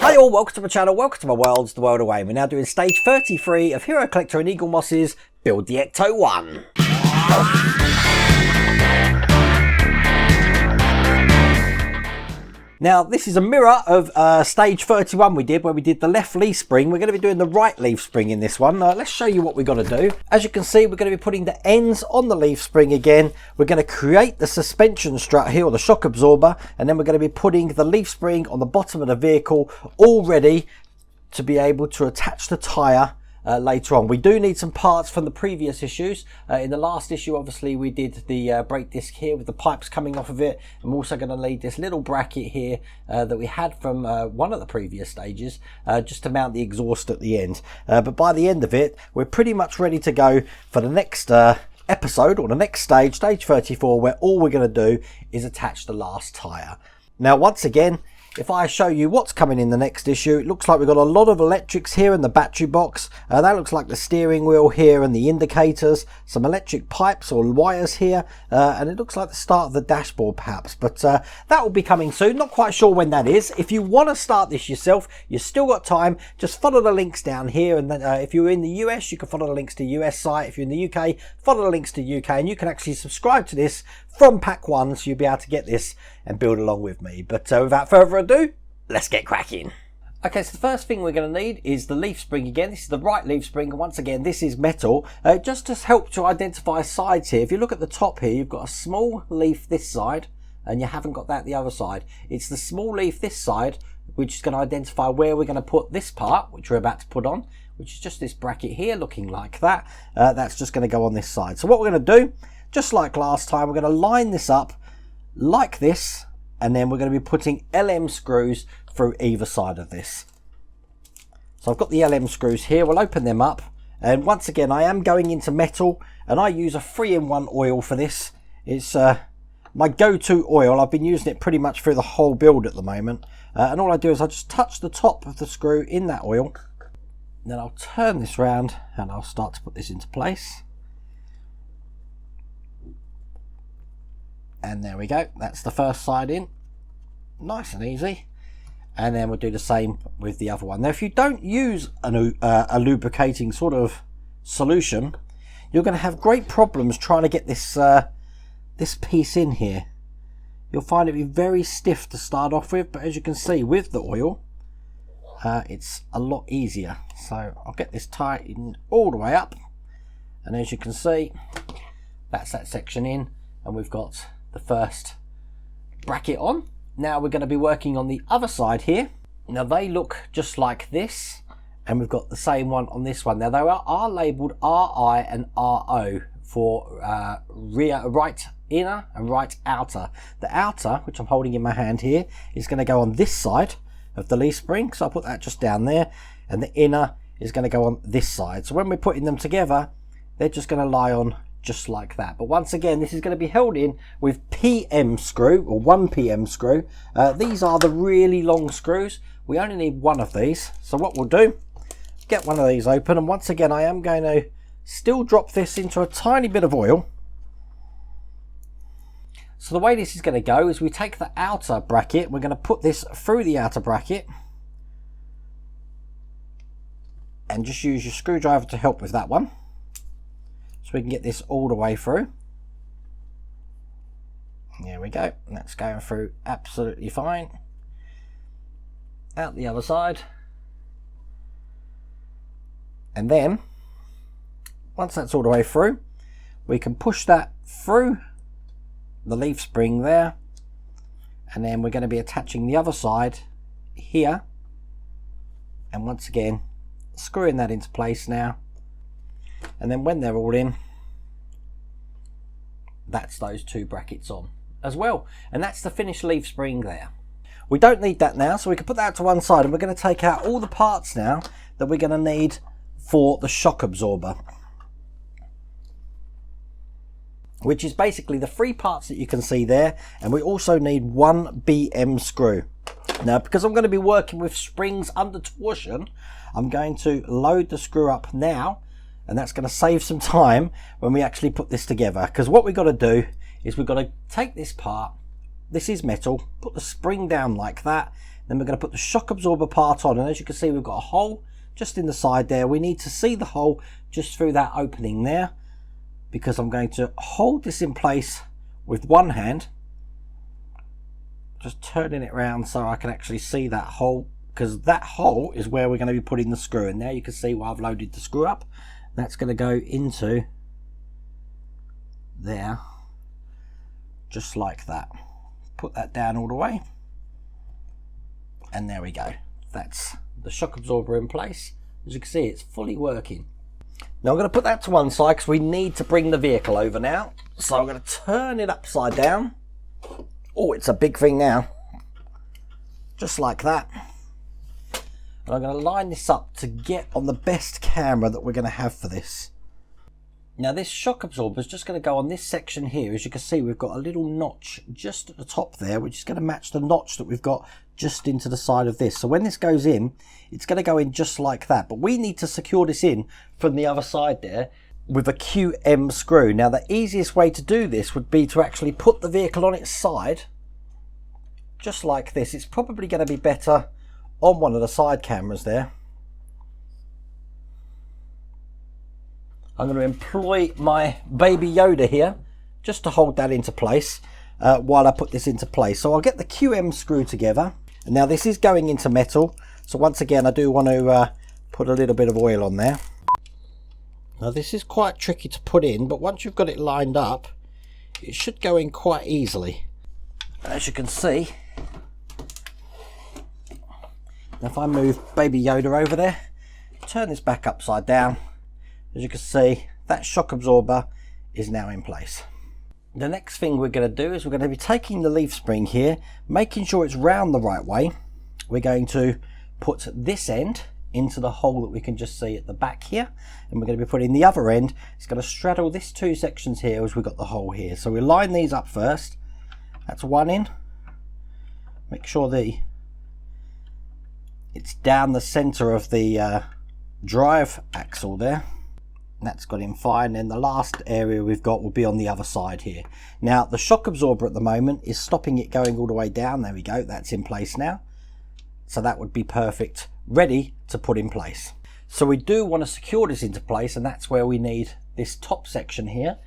Hi all, welcome to my channel, welcome to my worlds, the world away. We're now doing stage 33 of Hero Collector and Eagle Moss's Build the Ecto-1. Now this is a mirror of stage 31 we did, where we did the left leaf spring. We're going to be doing the right leaf spring in this one. Let's show you what we're going to do. As you can see, we're going to be putting the ends on the leaf spring again. We're going to create the suspension strut here, or the shock absorber, and then we're going to be putting the leaf spring on the bottom of the vehicle, all ready to be able to attach the tyre later on. We do need some parts from the previous issues. In the last issue, obviously, we did the brake disc here with the pipes coming off of it. I'm also going to need this little bracket here that we had from one of the previous stages, just to mount the exhaust at the end. But by the end of it, we're pretty much ready to go for the next episode, or the next stage, stage 34, where all we're going to do is attach the last tyre. Now, once again, if I show you what's coming in the next issue, it looks like we've got a lot of electrics here in the battery box. That looks like the steering wheel here and the indicators, some electric pipes or wires here, and it looks like the start of the dashboard perhaps. But that will be coming soon, not quite sure when that is. If you want to start this yourself, you've still got time. Just follow the links down here, and then if you're in the US, you can follow the links to US site. If you're in the UK, follow the links to UK, and you can actually subscribe to this from pack 1, so you'll be able to get this and build along with me. But without further ado, let's get cracking. Okay, so the first thing we're going to need is the leaf spring again. This is the right leaf spring, and once again, this is metal. Just to help to identify sides here, if you look at the top here, you've got a small leaf this side, and you haven't got that the other side. It's the small leaf this side, which is going to identify where we're going to put this part, which we're about to put on, which is just this bracket here, looking like that. That's just going to go on this side. So what we're going to do, just like last time, we're going to line this up like this, and then we're going to be putting LM screws through either side of this. So I've got the LM screws here. We'll open them up, and once again, I am going into metal, and I use a 3-in-1 oil for this. It's my go-to oil. I've been using it pretty much through the whole build at the moment, and all I do is I just touch the top of the screw in that oil, and then I'll turn this round and I'll start to put this into place. And there we go, that's the first side in, nice and easy. And then we'll do the same with the other one. Now if you don't use a lubricating sort of solution, you're going to have great problems trying to get this this piece in here. You'll find it be very stiff to start off with, but as you can see with the oil, it's a lot easier. So I'll get this tightened all the way up, and as you can see, that's that section in, and we've got the first bracket on. Now we're going to be working on the other side here. Now they look just like this, and we've got the same one on this one. Now they are labelled RI and RO for rear right inner and right outer. The outer, which I'm holding in my hand here, is going to go on this side of the leaf spring, so I'll put that just down there, and the inner is going to go on this side. So when we're putting them together, they're just going to lie on just like that. But once again, this is going to be held in with PM screw, or 1 PM screw. These are the really long screws. We only need one of these. So what we'll do, get one of these open, and once again I am going to still drop this into a tiny bit of oil. So the way this is going to go is we take the outer bracket, we're going to put this through the outer bracket, and just use your screwdriver to help with that one, so we can get this all the way through. There we go, that's going through absolutely fine. Out the other side, and then once that's all the way through, we can push that through the leaf spring there, and then we're going to be attaching the other side here, and once again screwing that into place now. And then when they're all in, that's those 2 brackets on as well, and that's the finished leaf spring there. We don't need that now, so we can put that to one side, and we're going to take out all the parts now that we're going to need for the shock absorber, which is basically the 3 parts that you can see there. And we also need 1 BM screw. Now, because I'm going to be working with springs under torsion, I'm going to load the screw up now, and that's going to save some time when we actually put this together. Because what we've got to do is we've got to take this part, this is metal, put the spring down like that, Then we're going to put the shock absorber part on, and as you can see, we've got a hole just in the side there. We need to see the hole just through that opening there, because I'm going to hold this in place with one hand, just turning it around so I can actually see that hole, because that hole is where we're going to be putting the screw. And now you can see where I've loaded the screw up. That's going to go into there, just like that. Put that down all the way, and there we go. That's the shock absorber in place. As you can see, it's fully working. Now I'm going to put that to one side because we need to bring the vehicle over now. So I'm going to turn it upside down. Oh, it's a big thing now. Just like that. And I'm going to line this up to get on the best camera that we're going to have for this. Now this shock absorber is just going to go on this section here. As you can see, we've got a little notch just at the top there, which is going to match the notch that we've got just into the side of this. So when this goes in, it's going to go in just like that. But we need to secure this in from the other side there with a QM screw. Now the easiest way to do this would be to actually put the vehicle on its side, just like this. It's probably going to be better on one of the side cameras there. I'm going to employ my baby Yoda here just to hold that into place while I put this into place. So I'll get the QM screw together. And now this is going into metal. So once again, I do want to put a little bit of oil on there. Now this is quite tricky to put in, but once you've got it lined up, it should go in quite easily. As you can see, if I move baby Yoda over there, turn this back upside down, as you can see, that shock absorber is now in place. The next thing we're going to do is we're going to be taking the leaf spring here, making sure it's round the right way. We're going to put this end into the hole that we can just see at the back here, and we're going to be putting the other end. It's going to straddle this two sections here as we've got the hole here. So we line these up first. That's one in. Make sure it's down the center of the drive axle there. That's got in fine. And the last area we've got will be on the other side here. Now the shock absorber at the moment is stopping it going all the way down. There we go, that's in place now. So that would be perfect, ready to put in place. So we do want to secure this into place, and that's where we need this top section here,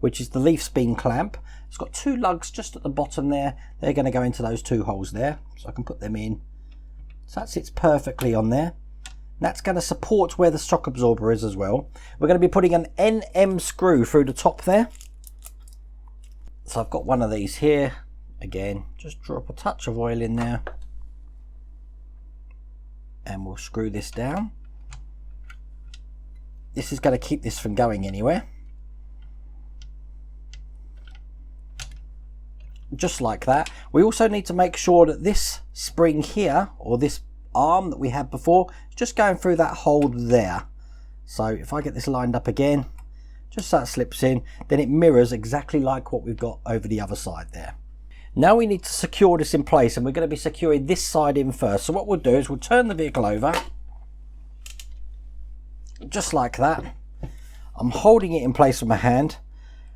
which is the leaf spring clamp. It's got two lugs just at the bottom there. They're going to go into those two holes there, so I can put them in. So that sits perfectly on there. That's going to support where the shock absorber is as well. We're going to be putting an NM screw through the top there. So I've got one of these here. Again, just drop a touch of oil in there. And we'll screw this down. This is going to keep this from going anywhere. Just like that. We also need to make sure that this spring here, or this arm that we had before, just going through that hole there. So if I get this lined up again, just so it slips in, then it mirrors exactly like what we've got over the other side there. Now we need to secure this in place, and we're going to be securing this side in first. So what we'll do is we'll turn the vehicle over, just like that. I'm holding it in place with my hand,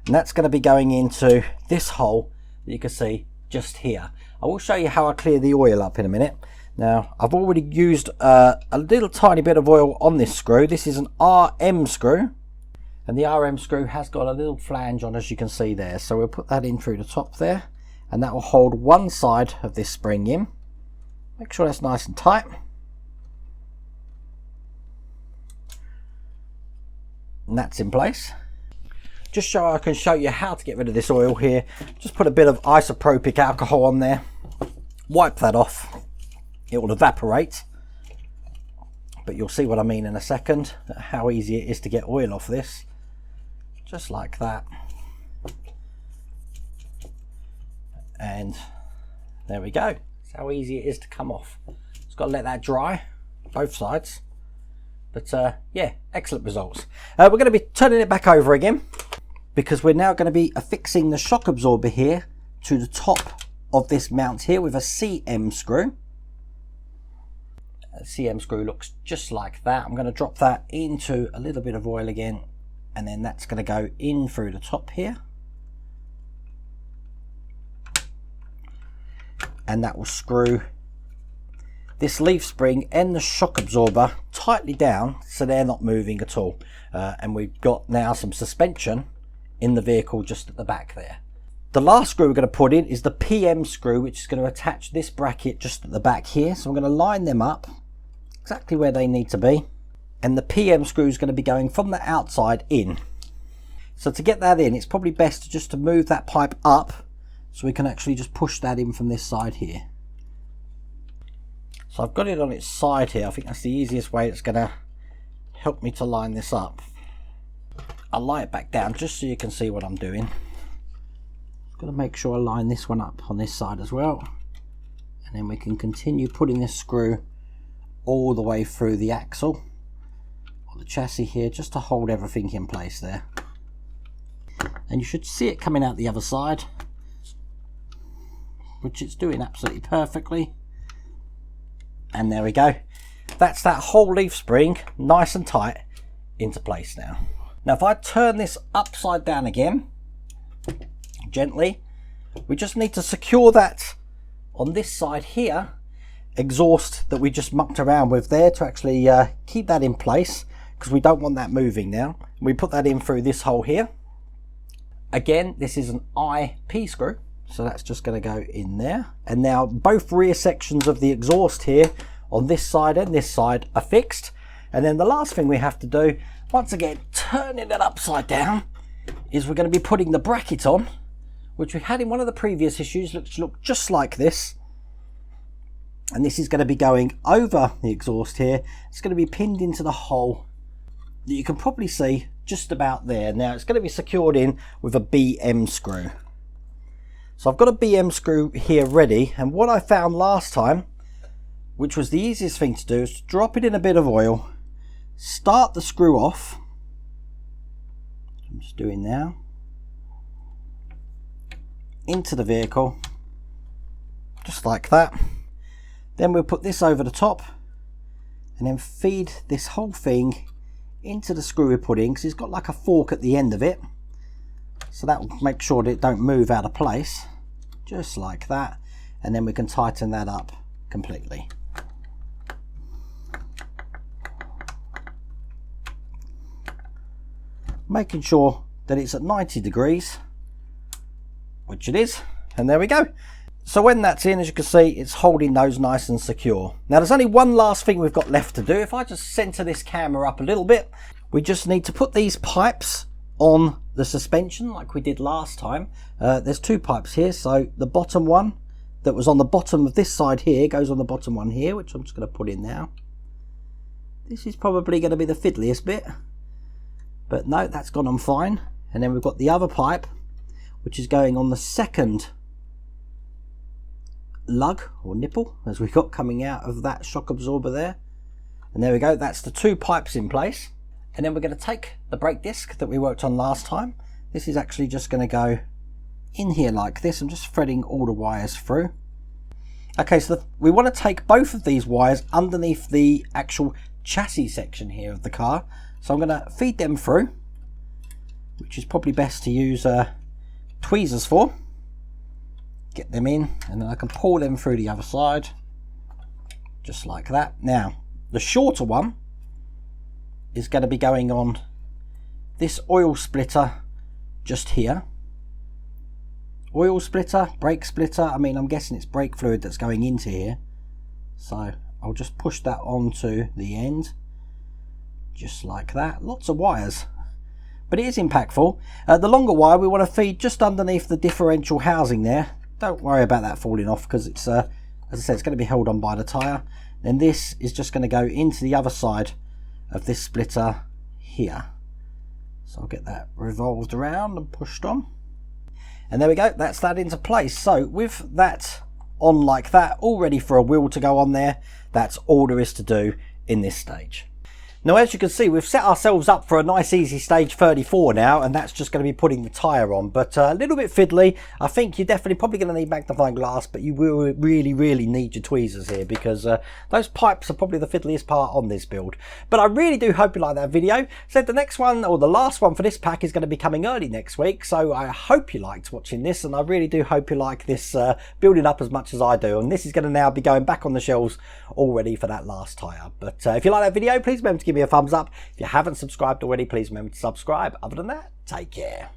and that's going to be going into this hole that you can see just here. I will show you how I clear the oil up in a minute. Now I've already used a little tiny bit of oil on this screw. This is an RM screw, and the RM screw has got a little flange on, as you can see there. So we'll put that in through the top there, and that will hold one side of this spring in. Make sure that's nice and tight. And that's in place. Just so I can show you how to get rid of this oil here, just put a bit of isopropyl alcohol on there, wipe that off. It will evaporate, but you'll see what I mean in a second, how easy it is to get oil off this, just like that. And there we go. That's how easy it is to come off. Just got to let that dry, both sides. But yeah, excellent results. We're going to be turning it back over again, because we're now going to be affixing the shock absorber here to the top of this mount here with a CM screw. The CM screw looks just like that. I'm going to drop that into a little bit of oil again, and then that's going to go in through the top here, and that will screw this leaf spring and the shock absorber tightly down so they're not moving at all. And we've got now some suspension in the vehicle just at the back there. The last screw we're going to put in is the PM screw, which is going to attach this bracket just at the back here. So I'm going to line them up exactly where they need to be. And the PM screw is going to be going from the outside in. So to get that in, it's probably best just to move that pipe up so we can actually just push that in from this side here. So I've got it on its side here. I think that's the easiest way it's going to help me to line this up. I'll lie it back down just so you can see what I'm doing. I'm going to make sure I line this one up on this side as well. And then we can continue putting this screw all the way through the axle or the chassis here, just to hold everything in place there. And you should see it coming out the other side, which it's doing absolutely perfectly. And there we go. That's that whole leaf spring nice and tight into place now. Now if I turn this upside down again gently, we just need to secure that on this side here exhaust that we just mucked around with there to actually keep that in place, because we don't want that moving now. We put that in through this hole here. Again, this is an IP screw, so that's just going to go in there. And now both rear sections of the exhaust here on this side and this side are fixed. And then the last thing we have to do, once again turning it upside down, is we're going to be putting the bracket on, which we had in one of the previous issues, which looked just like this. And this is going to be going over the exhaust here. It's going to be pinned into the hole that you can probably see just about there. Now it's going to be secured in with a BM screw. So I've got a BM screw here ready, and what I found last time, which was the easiest thing to do, is to drop it in a bit of oil, start the screw off. I'm just doing now. Into the vehicle, just like that. Then we'll put this over the top and then feed this whole thing into the screw we put in, because it's got like a fork at the end of it, so that will make sure that it don't move out of place, just like that. And then we can tighten that up completely. Making sure that it's at 90 degrees, which it is, and there we go. So when that's in, as you can see, it's holding those nice and secure. Now there's only one last thing we've got left to do. If I just center this camera up a little bit, we just need to put these pipes on the suspension like we did last time. There's two pipes here, so the bottom one that was on the bottom of this side here goes on the bottom one here, which I'm just going to put in now. This is probably going to be the fiddliest bit, but no, that's gone on fine. And then we've got the other pipe, which is going on the second lug or nipple, as we got coming out of that shock absorber there. And there we go, that's the two pipes in place. And then we're going to take the brake disc that we worked on last time. This is actually just going to go in here like this. I'm just threading all the wires through. Okay, so we want to take both of these wires underneath the actual chassis section here of the car. So I'm going to feed them through, which is probably best to use tweezers for. Get them in, and then I can pull them through the other side, just like that. Now, the shorter one is going to be going on this oil splitter just here. Oil splitter, brake splitter, I mean, I'm guessing it's brake fluid that's going into here. So I'll just push that onto the end, just like that. Lots of wires, but it is impactful. The longer wire we want to feed just underneath the differential housing there. Don't worry about that falling off, because it's, as I said, it's going to be held on by the tyre. Then this is just going to go into the other side of this splitter here. So I'll get that revolved around and pushed on. And there we go, that's that into place. So with that on like that, all ready for a wheel to go on there, that's all there is to do in this stage. Now, as you can see, we've set ourselves up for a nice easy stage 34 now, and that's just going to be putting the tyre on. But a little bit fiddly. I think you're definitely probably going to need magnifying glass, but you will really need your tweezers here, because those pipes are probably the fiddliest part on this build. But I really do hope you like that video. So the next one, or the last one for this pack, is going to be coming early next week. So I hope you liked watching this, and I really do hope you like this building up as much as I do. And this is going to now be going back on the shelves all ready for that last tyre. But if you like that video, please remember to give me a thumbs up. If you haven't subscribed already, please remember to subscribe. Other than that, take care.